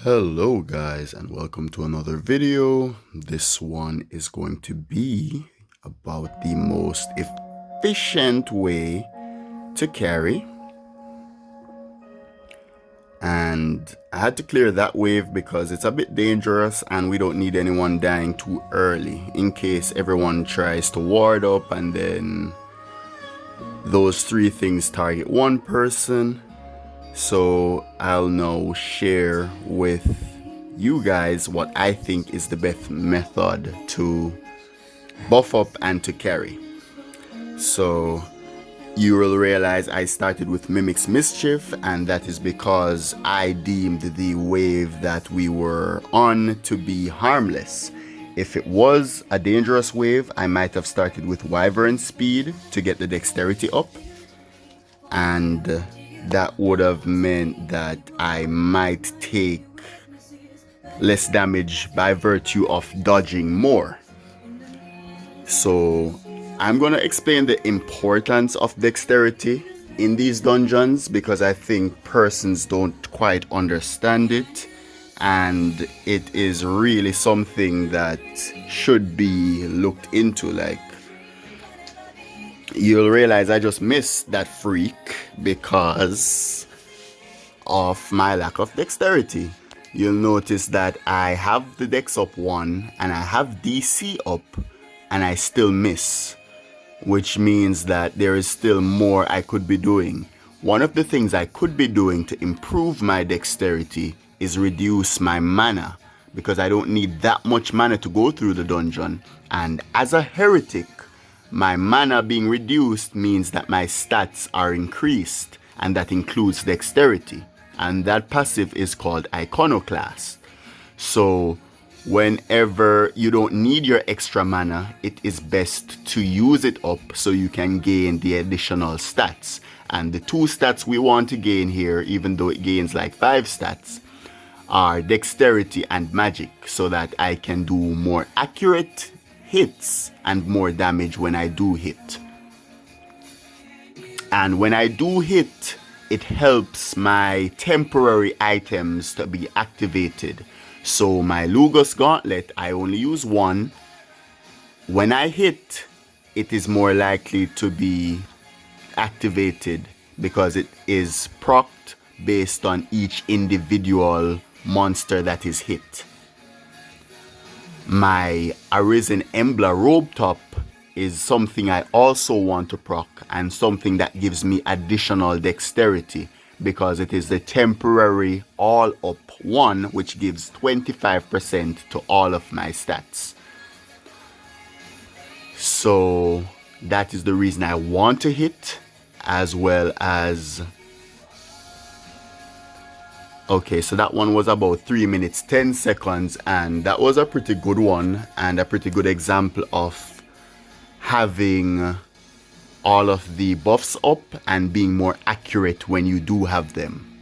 Hello guys, and welcome to another video. This one is going to be about the most efficient way to carry, and I had to clear that wave because it's a bit dangerous and we don't need anyone dying too early in case everyone tries to ward up and then those three things target one person. So I'll now share with you guys what I think is the best method to buff up and to carry. So you will realize I started with Mimic's Mischief, and that is because I deemed the wave that we were on to be harmless. If it was a dangerous wave, I might have started with Wyvern Speed to get the dexterity up, and that would have meant that I might take less damage by virtue of dodging more. So I'm gonna explain the importance of dexterity in these dungeons because I think persons don't quite understand it, and it is really something that should be looked into. Like, you'll realize I just missed that freak because of my lack of dexterity. You'll notice that I have the dex up 1 and I have DC up and I still miss, which means that there is still more I could be doing. One of the things I could be doing to improve my dexterity is reduce my mana, because I don't need that much mana to go through the dungeon, and as a heretic, my mana being reduced means that my stats are increased, and that includes dexterity. And that passive is called Iconoclast. So whenever you don't need your extra mana, it is best to use it up so you can gain the additional stats. And the 2 stats we want to gain here, even though it gains like 5 stats, are dexterity and magic, so that I can do more accurate hits and more damage when I do hit. And when I do hit, it helps my temporary items to be activated. So my Lugus Gauntlet, I only use 1. When I hit, it is more likely to be activated because it is procced based on each individual monster that is hit. My Arisen Embla Robe Top is something I also want to proc, and something that gives me additional dexterity because it is the temporary all up 1, which gives 25% to all of my stats. So that is the reason I want to hit, as well as... Okay, so that one was about 3 minutes 10 seconds, and that was a pretty good one and a pretty good example of having all of the buffs up and being more accurate when you do have them.